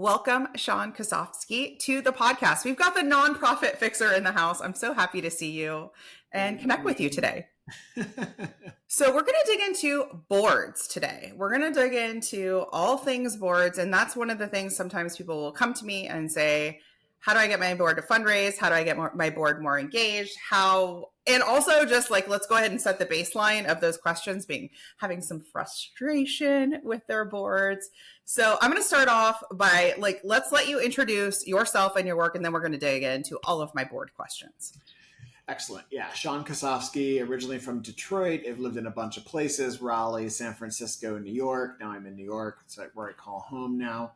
welcome Sean Kosofsky to the podcast. We've got the nonprofit fixer in the house. I'm so happy to see you and connect with you today. So we're going to dig into boards today. We're going to dig into all things boards. And that's one of the things sometimes people will come to me and say, how do I get my board to fundraise? How do I get my board more engaged? And also just like, let's go ahead and set the baseline of those questions having some frustration with their boards. So I'm going to start off by let's let you introduce yourself and your work, and then we're going to dig into all of my board questions. Excellent. Yeah. Sean Kosofsky, originally from Detroit. I've lived in a bunch of places, Raleigh, San Francisco, New York. Now I'm in New York. It's where I call home now.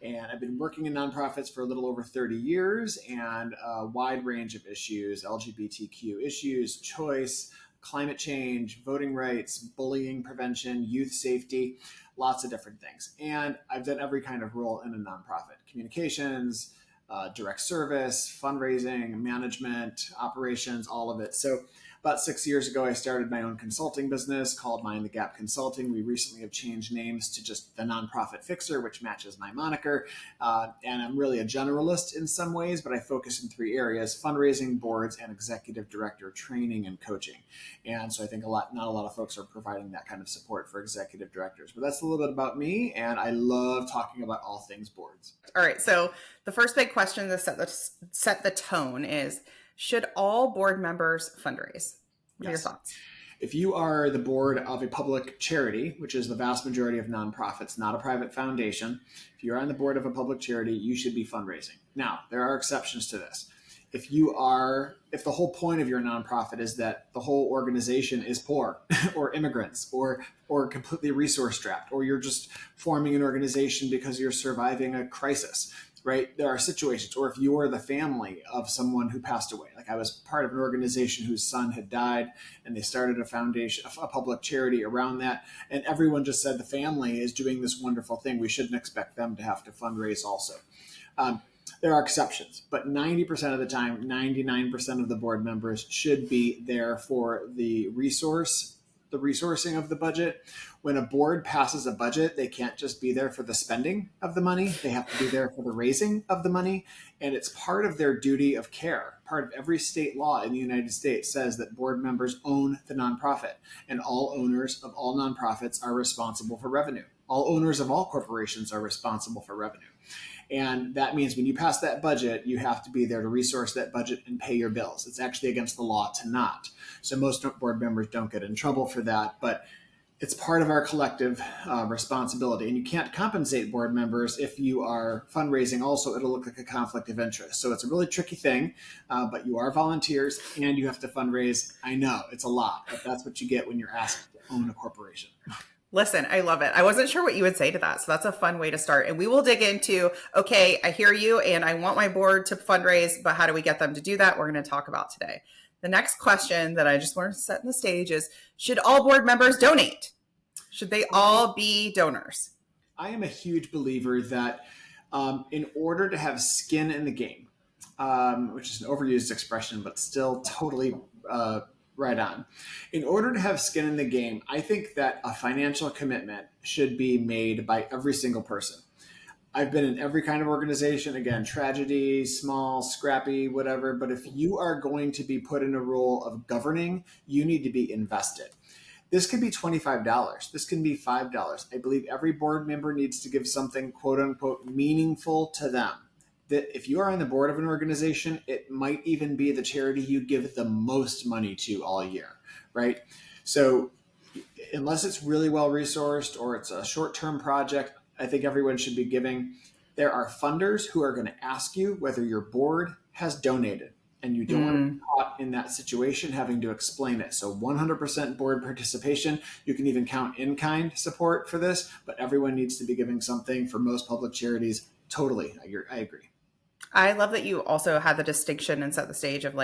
And I've been working in nonprofits for a little over 30 years and a wide range of issues, LGBTQ issues, choice, climate change, voting rights, bullying prevention, youth safety, lots of different things. And I've done every kind of role in a nonprofit: communications, direct service, fundraising, management, operations, all of it. So about 6 years ago, I started my own consulting business called Mind the Gap Consulting. We recently have changed names to just the Nonprofit Fixer, which matches my moniker. And I'm really a generalist in some ways, but I focus in three areas: fundraising, boards, and executive director training and coaching. And so I think not a lot of folks are providing that kind of support for executive directors. But that's a little bit about me, and I love talking about all things boards. All right. So the first big question to set the tone is, should all board members fundraise? What are your thoughts? If you are the board of a public charity, which is the vast majority of nonprofits, not a private foundation, if you're on the board of a public charity, you should be fundraising. Now, there are exceptions to this. If the whole point of your nonprofit is that the whole organization is poor or immigrants or completely resource strapped, or you're just forming an organization because you're surviving a crisis, right? There are situations. Or if you are the family of someone who passed away. Like I was part of an organization whose son had died, and they started a foundation, a public charity around that. And everyone just said the family is doing this wonderful thing. We shouldn't expect them to have to fundraise also. There are exceptions, but 90% of the time, 99% of the board members should be there for the resourcing of the budget. When a board passes a budget, they can't just be there for the spending of the money. They have to be there for the raising of the money. And it's part of their duty of care. Part of every state law in the United States says that board members own the nonprofit, and all owners of all nonprofits are responsible for revenue. All owners of all corporations are responsible for revenue. And that means when you pass that budget, you have to be there to resource that budget and pay your bills. It's actually against the law to not. So most board members don't get in trouble for that, but it's part of our collective responsibility. And you can't compensate board members if you are fundraising also. It'll look like a conflict of interest. So it's a really tricky thing, but you are volunteers and you have to fundraise. I know it's a lot, but that's what you get when you're asked to own a corporation. Listen, I love it. I wasn't sure what you would say to that. So that's a fun way to start. And we will dig into, okay, I hear you and I want my board to fundraise, but how do we get them to do that? We're going to talk about today. The next question that I just want to set in the stage is, should all board members donate? Should they all be donors? I am a huge believer that in order to have skin in the game, which is an overused expression, but still totally right on. In order to have skin in the game, I think that a financial commitment should be made by every single person. I've been in every kind of organization, again, tragedy, small, scrappy, whatever. But if you are going to be put in a role of governing, you need to be invested. This can be $25. This can be $5. I believe every board member needs to give something, quote unquote, meaningful to them. That if you are on the board of an organization, it might even be the charity you give the most money to all year, right? So unless it's really well resourced or it's a short-term project, I think everyone should be giving. There are funders who are going to ask you whether your board has donated, and you don't want to be caught in that situation having to explain it. So 100% board participation. You can even count in-kind support for this, but everyone needs to be giving something. For most public charities. Totally, I agree. I love that you also had the distinction and set the stage of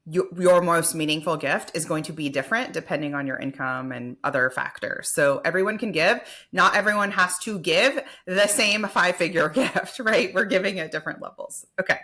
your most meaningful gift is going to be different depending on your income and other factors. So everyone can give. Not everyone has to give the same 5-figure gift, right? We're giving at different levels. Okay.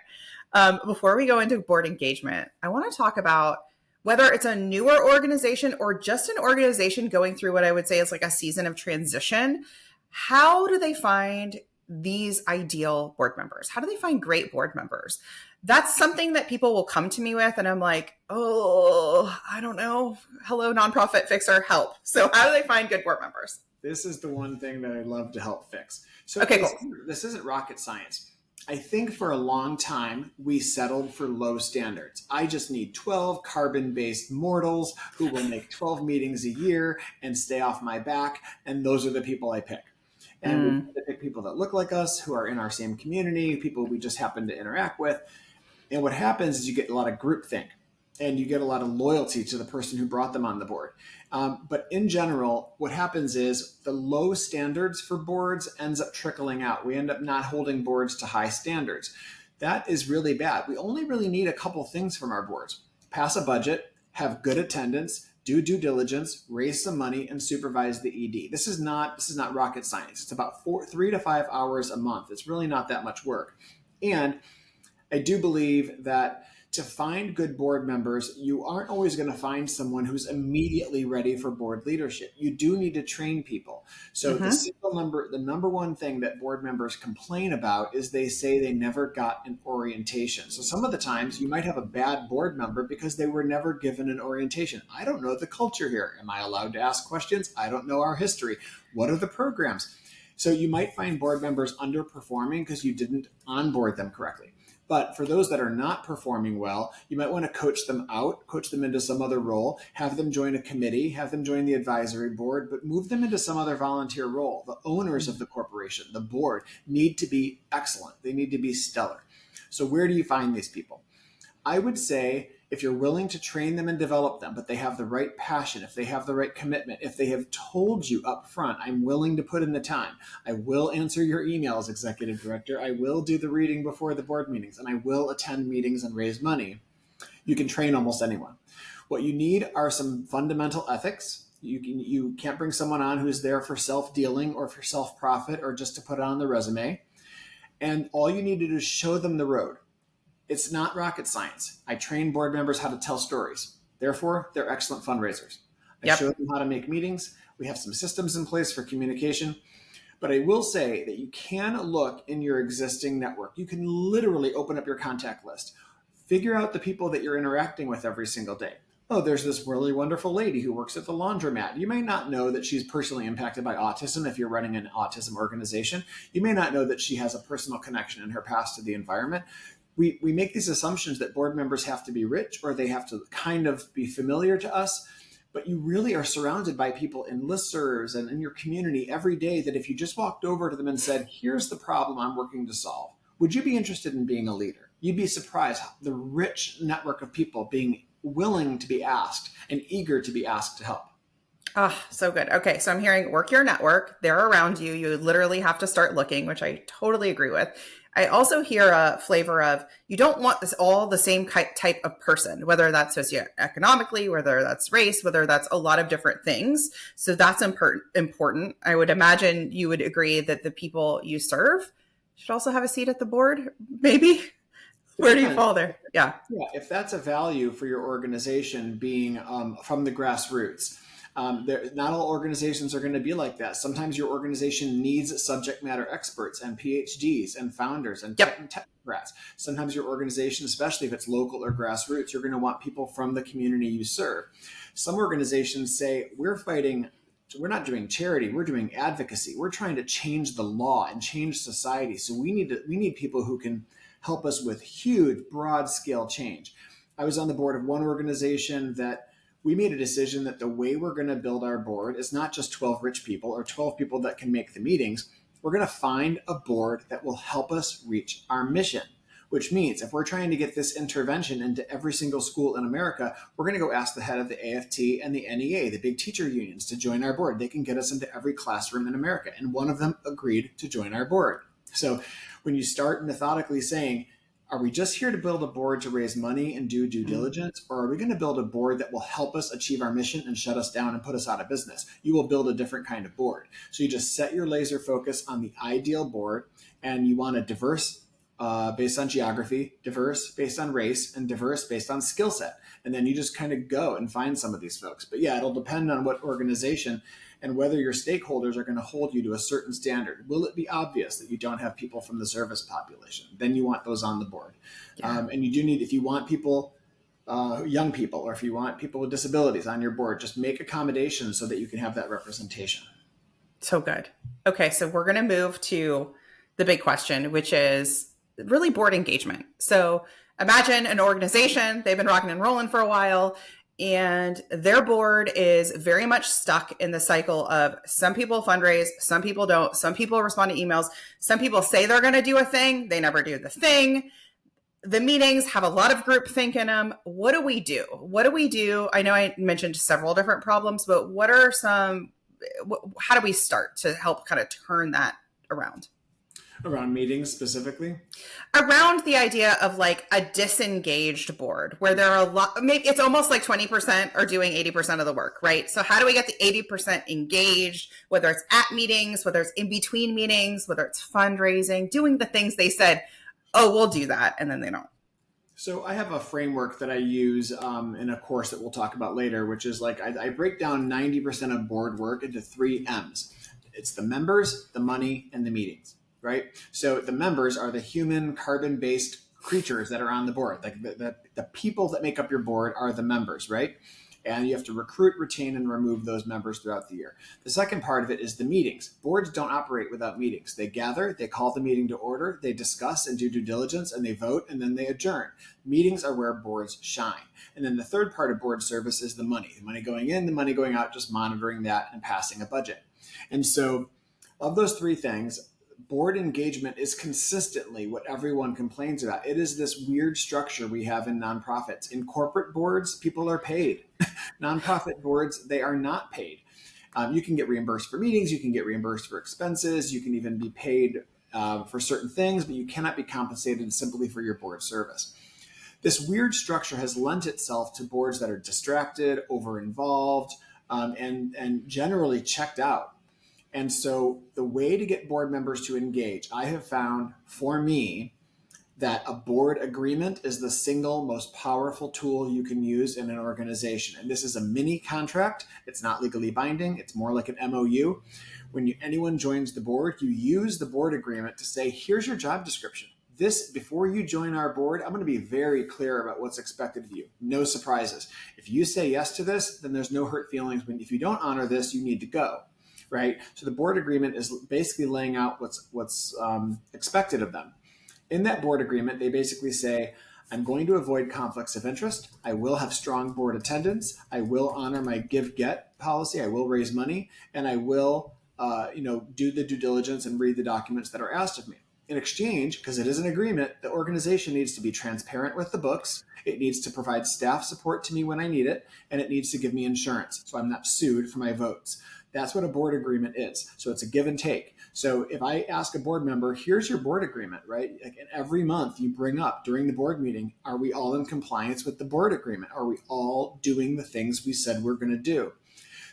Before we go into board engagement, I want to talk about whether it's a newer organization or just an organization going through what I would say is like a season of transition. How do they find these ideal board members? How do they find great board members? That's something that people will come to me with. And I'm like, oh, I don't know. Hello, nonprofit fixer, help. So how do they find good board members? This is the one thing that I love to help fix. So okay, this isn't rocket science. I think for a long time, we settled for low standards. I just need 12 carbon-based mortals who will make 12 meetings a year and stay off my back. And those are the people I pick. And we tend to pick people that look like us, who are in our same community, people we just happen to interact with. And what happens is you get a lot of groupthink and you get a lot of loyalty to the person who brought them on the board. But in general, what happens is the low standards for boards ends up trickling out. We end up not holding boards to high standards. That is really bad. We only really need a couple things from our boards. Pass a budget, have good attendance, do due diligence, raise some money, and supervise the ED. This is not rocket science. It's about 3 to 5 hours a month. It's really not that much work. And I do believe that to find good board members, you aren't always going to find someone who's immediately ready for board leadership. You do need to train people. So the number one thing that board members complain about is they say they never got an orientation. So some of the times you might have a bad board member because they were never given an orientation. I don't know the culture here. Am I allowed to ask questions? I don't know our history. What are the programs? So you might find board members underperforming because you didn't onboard them correctly. But for those that are not performing well, you might want to coach them out, coach them into some other role, have them join a committee, have them join the advisory board, but move them into some other volunteer role. The owners of the corporation, the board, need to be excellent. They need to be stellar. So where do you find these people? I would say if you're willing to train them and develop them, but they have the right passion, if they have the right commitment, if they have told you up front, I'm willing to put in the time, I will answer your emails, executive director, I will do the reading before the board meetings, and I will attend meetings and raise money, you can train almost anyone. What you need are some fundamental ethics. You can't bring someone on who's there for self-dealing or for self-profit or just to put it on the resume. And all you need to do is show them the road. It's not rocket science. I train board members how to tell stories. Therefore, they're excellent fundraisers. I show them how to make meetings. We have some systems in place for communication. But I will say that you can look in your existing network. You can literally open up your contact list. Figure out the people that you're interacting with every single day. Oh, there's this really wonderful lady who works at the laundromat. You may not know that she's personally impacted by autism if you're running an autism organization. You may not know that she has a personal connection in her past to the environment. We make these assumptions that board members have to be rich or they have to kind of be familiar to us, but you really are surrounded by people in listservs and in your community every day that if you just walked over to them and said, here's the problem I'm working to solve, would you be interested in being a leader? You'd be surprised the rich network of people being willing to be asked and eager to be asked to help. Oh, so good. Okay. So I'm hearing work your network. They're around you. You literally have to start looking, which I totally agree with. I also hear a flavor of you don't want this all the same type of person, whether that's socioeconomically, whether that's race, whether that's a lot of different things. So that's important. I would imagine you would agree that the people you serve should also have a seat at the board, maybe. Where do you fall there? Yeah. If that's a value for your organization being from the grassroots, not all organizations are going to be like that. Sometimes your organization needs subject matter experts and PhDs and founders and technocrats. Sometimes your organization, especially if it's local or grassroots, you're going to want people from the community you serve. Some organizations say, we're not doing charity, we're doing advocacy. We're trying to change the law and change society. So we need people who can help us with huge, broad scale change. I was on the board of one organization that we made a decision that the way we're going to build our board is not just 12 rich people or 12 people that can make the meetings. We're going to find a board that will help us reach our mission, which means if we're trying to get this intervention into every single school in America, we're going to go ask the head of the AFT and the NEA, the big teacher unions, to join our board. They can get us into every classroom in America. And one of them agreed to join our board. So when you start methodically saying, are we just here to build a board to raise money and do due diligence? Or are we going to build a board that will help us achieve our mission and shut us down and put us out of business? You will build a different kind of board. So you just set your laser focus on the ideal board, and you want a diverse based on geography, diverse based on race, and diverse based on skill set. And then you just kind of go and find some of these folks. But yeah, it'll depend on what organization. and whether your stakeholders are going to hold you to a certain standard. Will it be obvious that you don't have people from the service population? Then you want those on the board. Yeah. And you do need, if you want people, young people, or if you want people with disabilities on your board, just make accommodations so that you can have that representation. So good. Okay, so we're going to move to the big question, which is really board engagement. So imagine an organization, they've been rocking and rolling for a while, and their board is very much stuck in the cycle of some people fundraise, some people don't, some people respond to emails, some people say they're going to do a thing, they never do the thing. The meetings have a lot of groupthink in them. What do we do? What do we do? I know I mentioned several different problems, but what are some, how do we start to help kind of turn that around? Around meetings specifically? Around the idea of like a disengaged board where there are a lot, maybe it's almost like 20% are doing 80% of the work, right? So how do we get the 80% engaged, whether it's at meetings, whether it's in between meetings, whether it's fundraising, doing the things they said, oh, we'll do that, and then they don't. So I have a framework that I use in a course that we'll talk about later, which is like I break down 90% of board work into 3 M's. It's the members, the money, and the meetings, right? So the members are the human carbon-based creatures that are on the board. Like the people that make up your board are the members, right? And you have to recruit, retain, and remove those members throughout the year. The second part of it is the meetings. Boards don't operate without meetings. They gather, they call the meeting to order, they discuss and do due diligence, and they vote, and then they adjourn. Meetings are where boards shine. And then the third part of board service is the money. The money going in, the money going out, just monitoring that and passing a budget. And so of those 3 things, board engagement is consistently what everyone complains about. It is this weird structure we have in nonprofits. In corporate boards, people are paid. Nonprofit boards, they are not paid. You can get reimbursed for meetings, you can get reimbursed for expenses, you can even be paid for certain things, but you cannot be compensated simply for your board service. This weird structure has lent itself to boards that are distracted, over-involved, and generally checked out. And so the way to get board members to engage, I have found for me that a board agreement is the single most powerful tool you can use in an organization. And this is a mini contract. It's not legally binding. It's more like an MOU. When anyone joins the board, you use the board agreement to say, here's your job description. This, before you join our board, I'm going to be very clear about what's expected of you. No surprises. If you say yes to this, then there's no hurt feelings. If you don't honor this, you need to go. Right? So the board agreement is basically laying out what's expected of them. In that board agreement, they basically say, I'm going to avoid conflicts of interest. I will have strong board attendance. I will honor my give-get policy. I will raise money, and I will do the due diligence and read the documents that are asked of me. In exchange, because it is an agreement, the organization needs to be transparent with the books. It needs to provide staff support to me when I need it, and it needs to give me insurance so I'm not sued for my votes. That's what a board agreement is. So it's a give and take. So if I ask a board member, here's your board agreement, right? Like every month you bring up during the board meeting, are we all in compliance with the board agreement? Are we all doing the things we said we're going to do?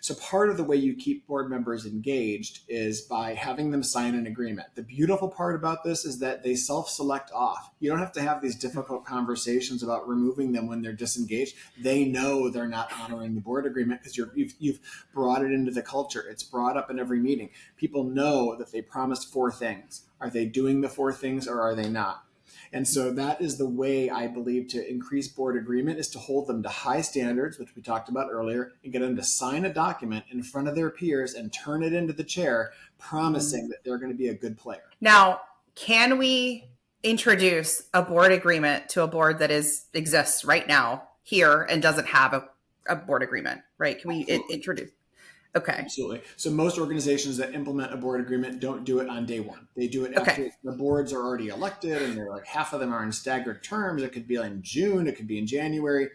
So part of the way you keep board members engaged is by having them sign an agreement. The beautiful part about this is that they self-select off. You don't have to have these difficult conversations about removing them when they're disengaged. They know they're not honoring the board agreement because you've brought it into the culture. It's brought up in every meeting. People know that they promised 4 things. Are they doing the 4 things or are they not? And so that is the way I believe to increase board agreement is to hold them to high standards, which we talked about earlier, and get them to sign a document in front of their peers and turn it into the chair, promising that they're going to be a good player. Now, can we introduce a board agreement to a board that exists right now here and doesn't have a board agreement, right? Can we introduce? Okay. Absolutely. So most organizations that implement a board agreement don't do it on day one. They do it after the boards are already elected and they're like half of them are in staggered terms. It could be in June. It could be in January.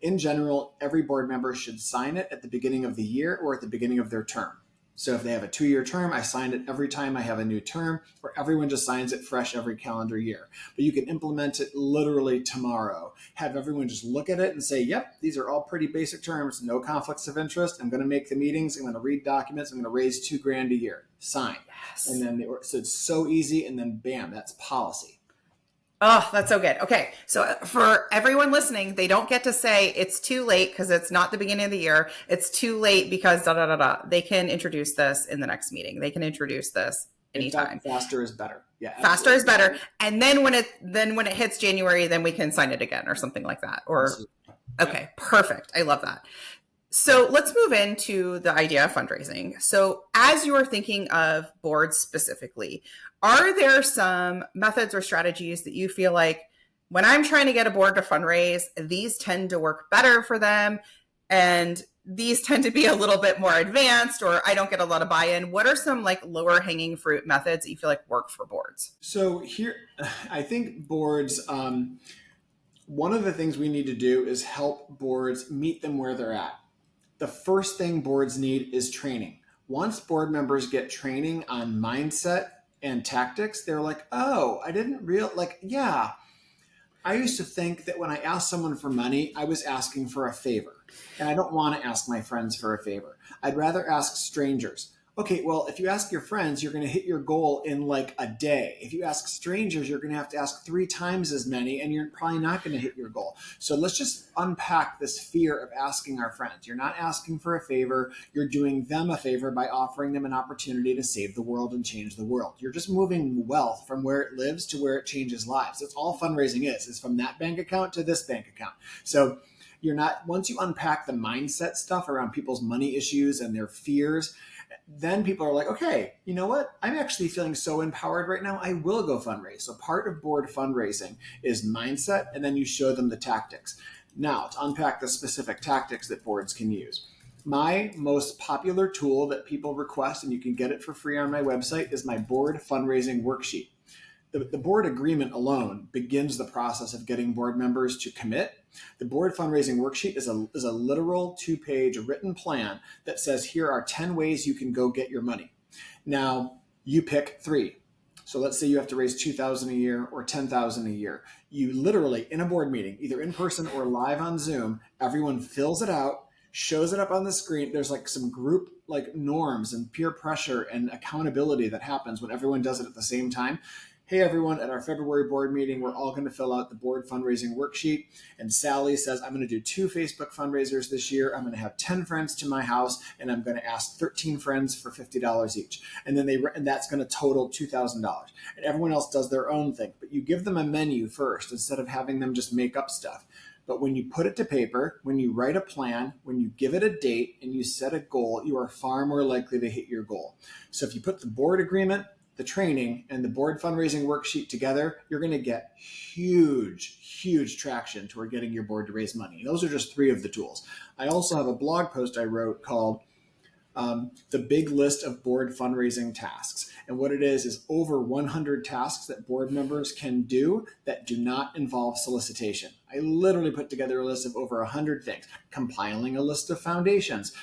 In general, every board member should sign it at the beginning of the year or at the beginning of their term. So if they have a 2-year term, I sign it every time I have a new term, or everyone just signs it fresh every calendar year. But you can implement it literally tomorrow. Have everyone just look at it and say, yep, these are all pretty basic terms, no conflicts of interest. I'm going to make the meetings. I'm going to read documents. I'm going to raise $2,000 a year. Sign. Yes. And then so it's so easy. And then bam, that's policy. Oh, that's so good. Okay. So for everyone listening, they don't get to say it's too late because it's not the beginning of the year. It's too late because da da da da. They can introduce this in the next meeting. They can introduce this In anytime. fact, faster is better. Yeah, Faster absolutely. is better. And then when it hits January, then we can sign it again or something like that. Or Absolutely. okay, perfect. I love that. So let's move into the idea of fundraising. So as you're thinking of boards specifically, are there some methods or strategies that you feel like when I'm trying to get a board to fundraise, these tend to work better for them and these tend to be a little bit more advanced or I don't get a lot of buy-in? What are some like lower hanging fruit methods that you feel like work for boards? So here, I think boards, one of the things we need to do is help boards meet them where they're at. The first thing boards need is training. Once board members get training on mindset and tactics, they're like, oh, I didn't yeah, I used to think that when I asked someone for money, I was asking for a favor. And I don't want to ask my friends for a favor. I'd rather ask strangers. Okay, well, if you ask your friends, you're going to hit your goal in like a day. If you ask strangers, you're going to have to ask 3 times as many, and you're probably not going to hit your goal. So let's just unpack this fear of asking our friends. You're not asking for a favor. You're doing them a favor by offering them an opportunity to save the world and change the world. You're just moving wealth from where it lives to where it changes lives. That's all fundraising is from that bank account to this bank account. So you're not, once you unpack the mindset stuff around people's money issues and their fears, then people are like, okay, you know what? I'm actually feeling so empowered right now. I will go fundraise. So part of board fundraising is mindset, and then you show them the tactics. Now, to unpack the specific tactics that boards can use. My most popular tool that people request, and you can get it for free on my website, is my board fundraising worksheet. The board agreement alone begins the process of getting board members to commit. The board fundraising worksheet is a literal 2-page written plan that says, here are 10 ways you can go get your money. Now, you pick 3. So let's say you have to raise $2,000 a year or $10,000 a year. You literally, in a board meeting, either in person or live on Zoom, everyone fills it out, shows it up on the screen. There's like some group like norms and peer pressure and accountability that happens when everyone does it at the same time. Hey everyone, at our February board meeting, we're all going to fill out the board fundraising worksheet. And Sally says, I'm going to do 2 Facebook fundraisers this year. I'm going to have 10 friends to my house, and I'm going to ask 13 friends for $50 each. And then and that's going to total $2,000. And everyone else does their own thing. But you give them a menu first instead of having them just make up stuff. But when you put it to paper, when you write a plan, when you give it a date and you set a goal, you are far more likely to hit your goal. So if you put the board agreement, the training, and the board fundraising worksheet together, you're going to get huge traction toward getting your board to raise money. And those are just 3 of the tools. I also have a blog post I wrote called The Big List of Board Fundraising Tasks. And what it is over 100 tasks that board members can do that do not involve solicitation. I literally put together a list of over 100 things, compiling a list of foundations,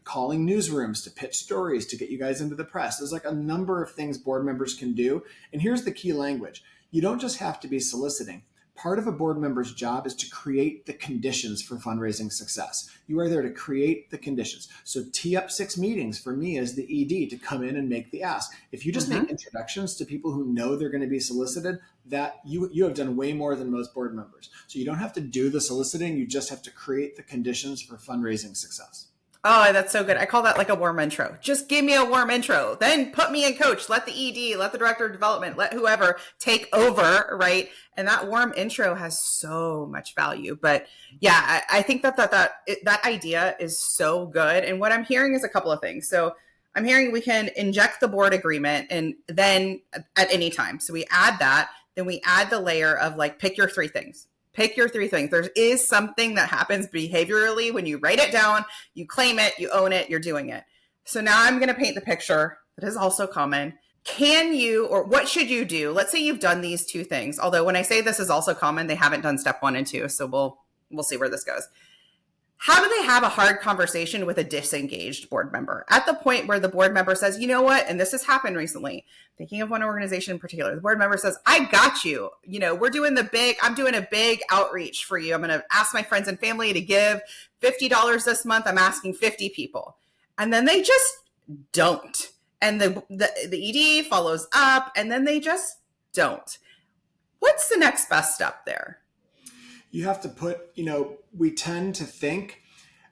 calling newsrooms to pitch stories to get you guys into the press. There's like a number of things board members can do. And here's the key language. You don't just have to be soliciting. Part of a board member's job is to create the conditions for fundraising success. You are there to create the conditions. So tee up 6 meetings for me as the ED to come in and make the ask. If you just make introductions to people who know they're going to be solicited, that you have done way more than most board members. So you don't have to do the soliciting. You just have to create the conditions for fundraising success. Oh, that's so good. I call that like a warm intro. Just give me a warm intro. Then put me in coach. Let the ED, let the director of development, let whoever take over, right? And that warm intro has so much value. But yeah, I think that idea is so good. And what I'm hearing is a couple of things. So I'm hearing we can inject the board agreement and then at any time. So we add that, then we add the layer of like, pick your 3 things. Pick your 3 things. There is something that happens behaviorally when you write it down, you claim it, you own it, you're doing it. So now I'm going to paint the picture that is also common. Can you, or what should you do? Let's say you've done these 2 things. Although when I say this is also common, they haven't done step 1 and 2. So we'll see where this goes. How do they have a hard conversation with a disengaged board member at the point where the board member says, you know what? And this has happened recently. Thinking of one organization in particular, the board member says, I got you. You know, I'm doing a big outreach for you. I'm going to ask my friends and family to give $50 this month. I'm asking 50 people. And then they just don't. And the ED follows up and then they just don't. What's the next best step there? You have to put, we tend to think,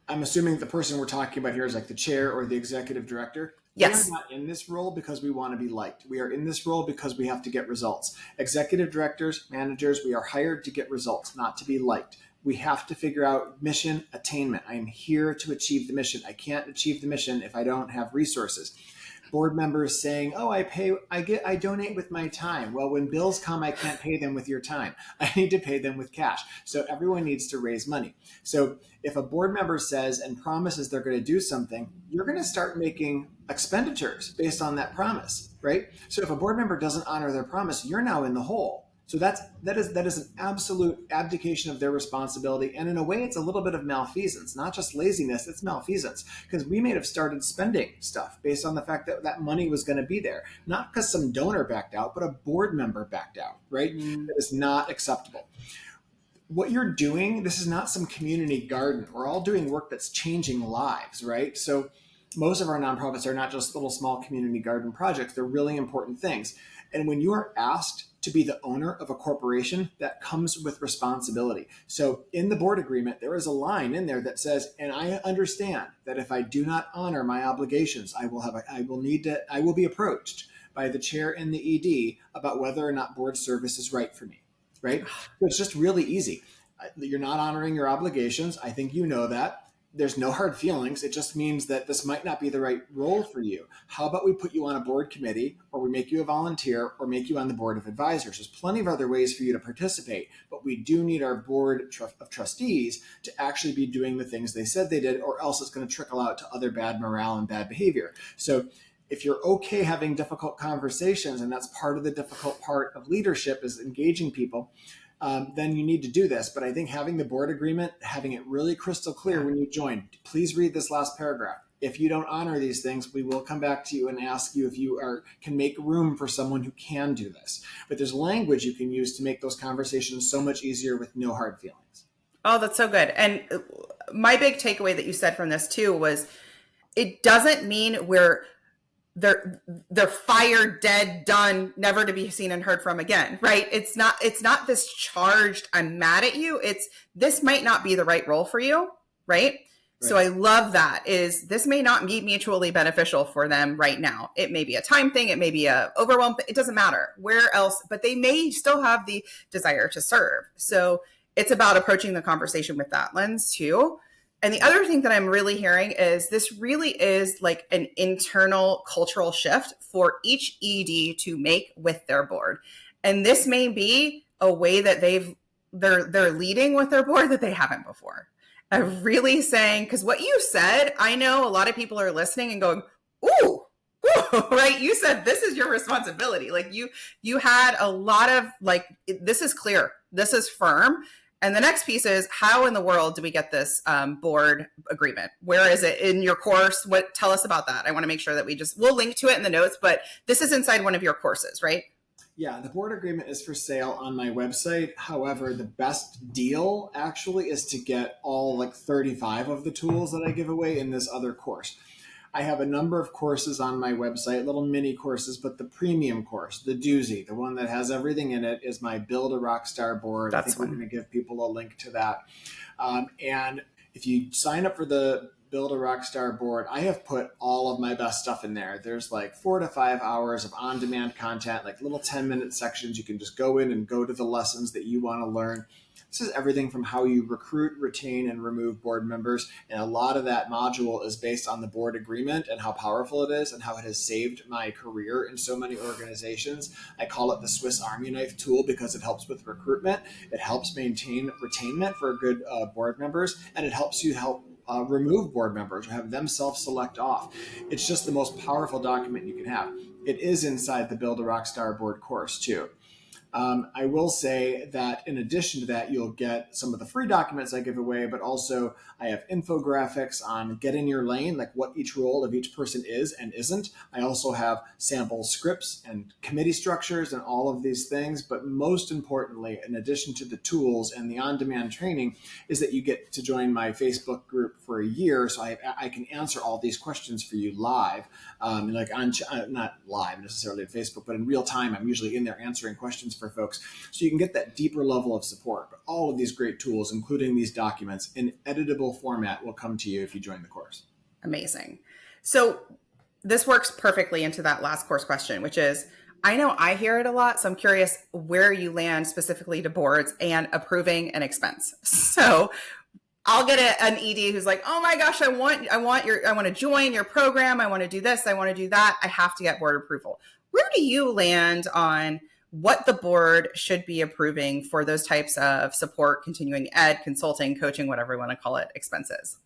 I'm assuming the person we're talking about here is like the chair or the executive director. We are Yes. not in this role because we want to be liked. We are in this role because we have to get results. Executive directors, managers, we are hired to get results, not to be liked. We have to figure out mission attainment. I am here to achieve the mission. I can't achieve the mission if I don't have resources. Board members saying, "Oh, I donate with my time." Well, when bills come, I can't pay them with your time. I need to pay them with cash. So everyone needs to raise money. So if a board member says and promises they're going to do something, you're going to start making expenditures based on that promise, right? So if a board member doesn't honor their promise, you're now in the hole. So that is an absolute abdication of their responsibility. And in a way, it's a little bit of malfeasance, not just laziness, it's malfeasance. Because we may have started spending stuff based on the fact that that money was going to be there. Not because some donor backed out, but a board member backed out, right? That is not acceptable. What you're doing, this is not some community garden. We're all doing work that's changing lives, right? So most of our nonprofits are not just little small community garden projects. They're really important things. And when you are asked to be the owner of a corporation, that comes with responsibility. So in the board agreement, there is a line in there that says, and I understand that if I do not honor my obligations, I will be approached by the chair and the ED about whether or not board service is right for me, right? So it's just really easy. You're not honoring your obligations. I think you know that. There's no hard feelings. It just means that this might not be the right role for you. How about we put you on a board committee, or we make you a volunteer, or make you on the board of advisors? There's plenty of other ways for you to participate, but we do need our board of trustees to actually be doing the things they said they did, or else it's going to trickle out to other bad morale and bad behavior. So if you're okay having difficult conversations, and that's part of the difficult part of leadership is engaging people, then you need to do this. But I think having the board agreement, having it really crystal clear when you join, please read this last paragraph. If you don't honor these things, we will come back to you and ask you if you can make room for someone who can do this. But there's language you can use to make those conversations so much easier with no hard feelings. Oh, that's so good. And my big takeaway that you said from this too was it doesn't mean they're fired, dead, done, never to be seen and heard from again, right? It's not this charged, I'm mad at you. It's this might not be the right role for you, right? So I love that is this may not be mutually beneficial for them right now. It may be a time thing. It may be a overwhelm. It doesn't matter where else, but they may still have the desire to serve. So it's about approaching the conversation with that lens too. And the other thing that I'm really hearing is this really is like an internal cultural shift for each ED to make with their board. And this may be a way that they're leading with their board that they haven't before. I'm really saying, because what you said, I know a lot of people are listening and going, ooh, right? You said this is your responsibility. Like you had a lot of like, this is clear, this is firm. And the next piece is how in the world do we get this board agreement? Where is it in your course? Tell us about that. I want to make sure that we'll link to it in the notes, but this is inside one of your courses, right? Yeah, the board agreement is for sale on my website. However, the best deal actually is to get all 35 of the tools that I give away in this other course. I have a number of courses on my website, little mini courses, but the premium course, the doozy, the one that has everything in it, is my Build a Rockstar board. I think we're going to give people a link to that. And if you sign up for the Build a Rockstar board, I have put all of my best stuff in there. There's 4 to 5 hours of on-demand content, little 10-minute sections. You can just go in and go to the lessons that you want to learn. This is everything from how you recruit, retain, and remove board members. And a lot of that module is based on the board agreement and how powerful it is and how it has saved my career in so many organizations. I call it the Swiss Army knife tool because it helps with recruitment. It helps maintain retainment for good board members, and it helps you remove board members or have them self-select off. It's just the most powerful document you can have. It is inside the Build a Rockstar board course too. I will say that in addition to that, you'll get some of the free documents I give away, but also I have infographics on get in your lane, what each role of each person is and isn't. I also have sample scripts and committee structures and all of these things. But most importantly, in addition to the tools and the on-demand training, is that you get to join my Facebook group for a year. So I can answer all these questions for you live, not live necessarily on Facebook, but in real time. I'm usually in there answering questions for for folks so you can get that deeper level of support. But all of these great tools, including these documents in editable format, will come to you if you join the course. Amazing. So this works perfectly into that last course question, which is, I know I hear it a lot, so I'm curious where you land specifically to boards and approving an expense. So I'll get an ED who's like, oh my gosh, I want to join your program. I want to do this. I want to do that. I have to get board approval. Where do you land on what the board should be approving for those types of support, continuing ed, consulting, coaching, whatever you want to call it, expenses?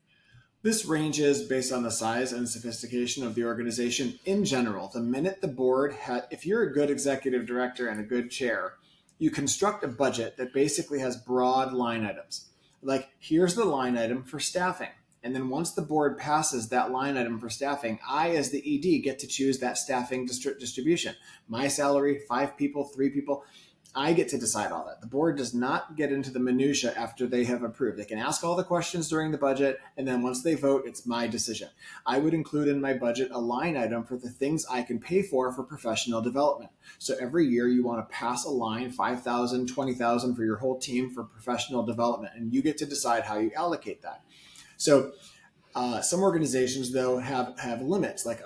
This ranges based on the size and sophistication of the organization in general. The minute the board if you're a good executive director and a good chair, you construct a budget that basically has broad line items. Like, here's the line item for staffing. And then once the board passes that line item for staffing, I, as the ED, get to choose that staffing distribution. My salary, 5 people, 3 people. I get to decide all that. The board does not get into the minutia after they have approved. They can ask all the questions during the budget, and then once they vote, it's my decision. I would include in my budget a line item for the things I can pay for professional development. So every year you want to pass a line, 5,000, 20,000 for your whole team for professional development, and you get to decide how you allocate that. So some organizations, though, have limits, like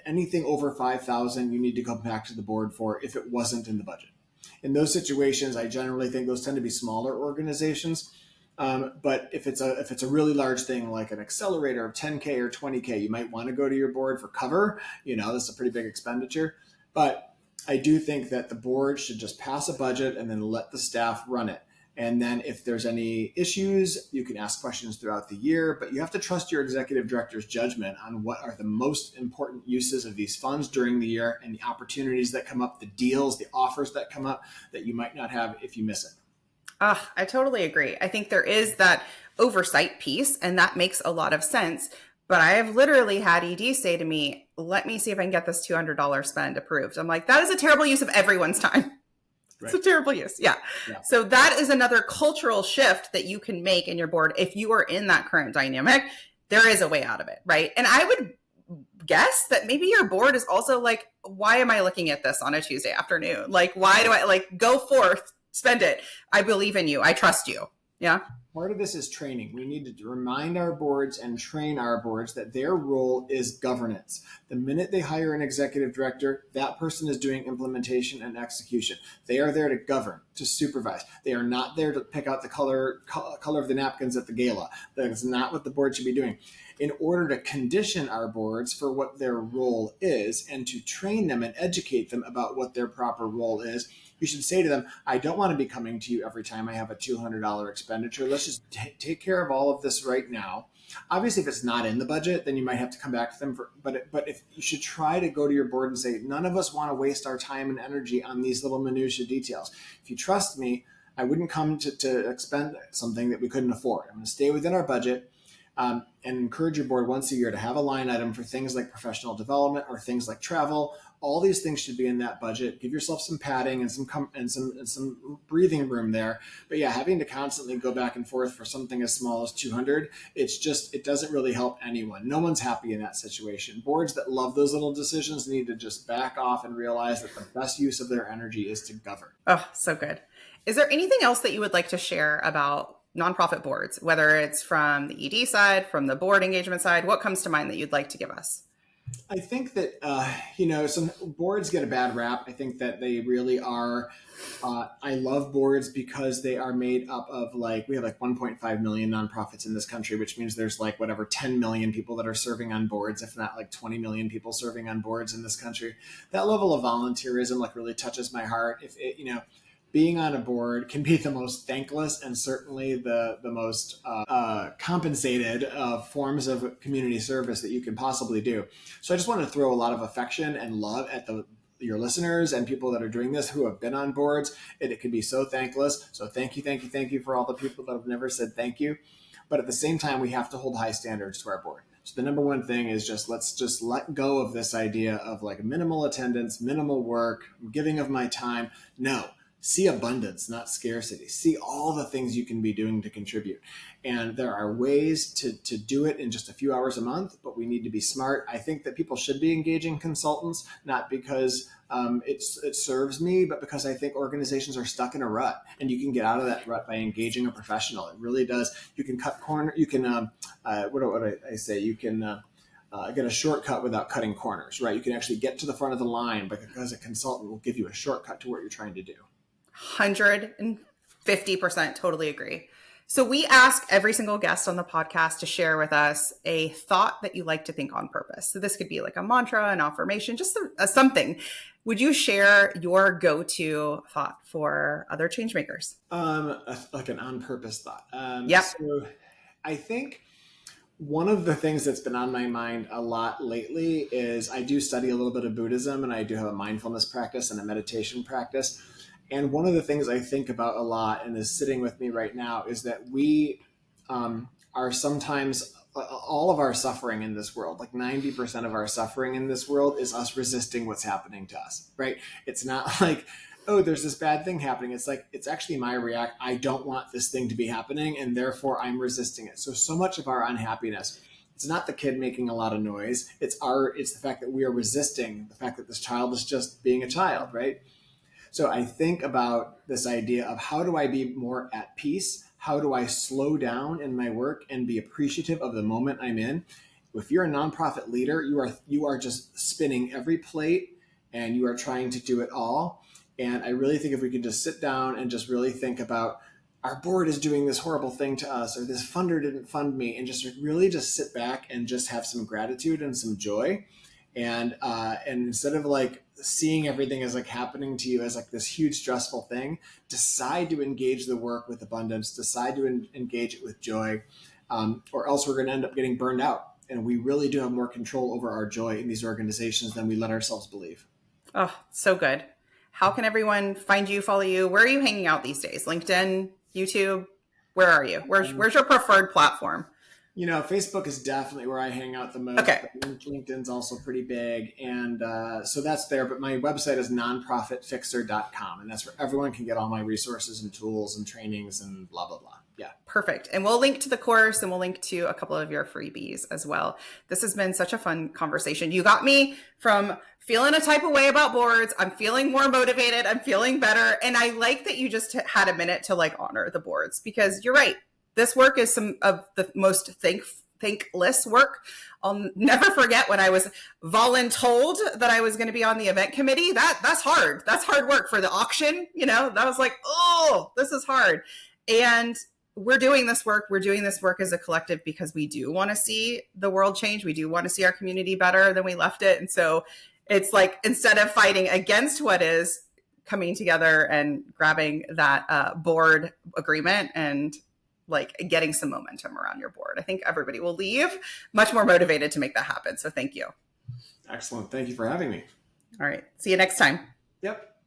anything over 5,000, you need to come back to the board for if it wasn't in the budget. In those situations, I generally think those tend to be smaller organizations. But if it's a really large thing, like an accelerator of 10K or 20K, you might want to go to your board for cover. This is a pretty big expenditure. But I do think that the board should just pass a budget and then let the staff run it. And then if there's any issues, you can ask questions throughout the year, but you have to trust your executive director's judgment on what are the most important uses of these funds during the year and the opportunities that come up, the deals, the offers that come up that you might not have if you miss it. I totally agree. I think there is that oversight piece, and that makes a lot of sense. But I have literally had EDs say to me, let me see if I can get this $200 spend approved. I'm like, that is a terrible use of everyone's time. Right. It's a terrible use. Yeah. So that is another cultural shift that you can make in your board. If you are in that current dynamic, there is a way out of it. Right. And I would guess that maybe your board is also like, why am I looking at this on a Tuesday afternoon? Like, why do I go forth, spend it? I believe in you. I trust you. Yeah. Part of this is training. We need to remind our boards and train our boards that their role is governance. The minute they hire an executive director, that person is doing implementation and execution. They are there to govern, to supervise. They are not there to pick out the color of the napkins at the gala. That is not what the board should be doing. In order to condition our boards for what their role is and to train them and educate them about what their proper role is, you should say to them, I don't want to be coming to you every time I have a $200 expenditure. Let's just take care of all of this right now. Obviously, if it's not in the budget, then you might have to come back to them. But if you should try to go to your board and say, none of us want to waste our time and energy on these little minutia details. If you trust me, I wouldn't come to expend something that we couldn't afford. I'm going to stay within our budget. And encourage your board once a year to have a line item for things like professional development or things like travel. All these things should be in that budget. Give yourself some padding and some breathing room there. But yeah, having to constantly go back and forth for something as small as 200, it doesn't really help anyone. No one's happy in that situation. Boards that love those little decisions need to just back off and realize that the best use of their energy is to govern. Oh, so good. Is there anything else that you would like to share about nonprofit boards, whether it's from the ED side, from the board engagement side? What comes to mind that you'd like to give us? I think that, some boards get a bad rap. I think that they really are. I love boards because they are made up of we have 1.5 million nonprofits in this country, which means there's 10 million people that are serving on boards, if not 20 million people serving on boards in this country. That level of volunteerism really touches my heart. Being on a board can be the most thankless and certainly the most compensated forms of community service that you can possibly do. So I just want to throw a lot of affection and love at your listeners and people that are doing this who have been on boards. It can be so thankless. So thank you for all the people that have never said thank you. But at the same time, we have to hold high standards to our board. So the number one thing is let's just let go of this idea of minimal attendance, minimal work, giving of my time. No. See abundance, not scarcity. See all the things you can be doing to contribute. And there are ways to do it in just a few hours a month, but we need to be smart. I think that people should be engaging consultants, not because it serves me, but because I think organizations are stuck in a rut, and you can get out of that rut by engaging a professional. It really does. You can cut corner. You can, what do I say? You can get a shortcut without cutting corners, right? You can actually get to the front of the line because a consultant will give you a shortcut to what you're trying to do. 150% totally agree. So we ask every single guest on the podcast to share with us a thought that you like to think on purpose. So this could be like a mantra, an affirmation, just something. Would you share your go-to thought for other change makers? Like an on purpose thought. Yep. So I think one of the things that's been on my mind a lot lately is I do study a little bit of Buddhism, and I do have a mindfulness practice and a meditation practice. And one of the things I think about a lot and is sitting with me right now is that we are sometimes, all of our suffering in this world, like 90% of our suffering in this world is us resisting what's happening to us, right? It's not like, oh, there's this bad thing happening. It's like, it's actually I don't want this thing to be happening, and therefore I'm resisting it. So much of our unhappiness, it's not the kid making a lot of noise. It's the fact that we are resisting the fact that this child is just being a child, right? So I think about this idea of how do I be more at peace? How do I slow down in my work and be appreciative of the moment I'm in? If you're a nonprofit leader, you are just spinning every plate and you are trying to do it all. And I really think if we could just sit down and just really think about our board is doing this horrible thing to us, or this funder didn't fund me, and just really just sit back and just have some gratitude and some joy. And instead of like seeing everything as like happening to you as like this huge stressful thing, decide to engage the work with abundance, decide to engage it with joy, or else we're going to end up getting burned out. And we really do have more control over our joy in these organizations than we let ourselves believe. Oh, so good. How can everyone find you, follow you? Where are you hanging out these days? LinkedIn, YouTube? Where are you? Where's your preferred platform? Facebook is definitely where I hang out the most. Okay. LinkedIn's also pretty big. And so that's there. But my website is nonprofitfixer.com. And that's where everyone can get all my resources and tools and trainings and blah, blah, blah. Yeah. Perfect. And we'll link to the course, and we'll link to a couple of your freebies as well. This has been such a fun conversation. You got me from feeling a type of way about boards. I'm feeling more motivated. I'm feeling better. And I like that you just had a minute to like honor the boards, because you're right. This work is some of the most thankless work. I'll never forget when I was voluntold that I was going to be on the event committee. That's hard. That's hard work for the auction. That was like, oh, this is hard. And we're doing this work. We're doing this work as a collective because we do want to see the world change. We do want to see our community better than we left it. And so it's like, instead of fighting against what is, coming together and grabbing that board agreement and like getting some momentum around your board. I think everybody will leave much more motivated to make that happen. So thank you. Excellent. Thank you for having me. All right. See you next time. Yep.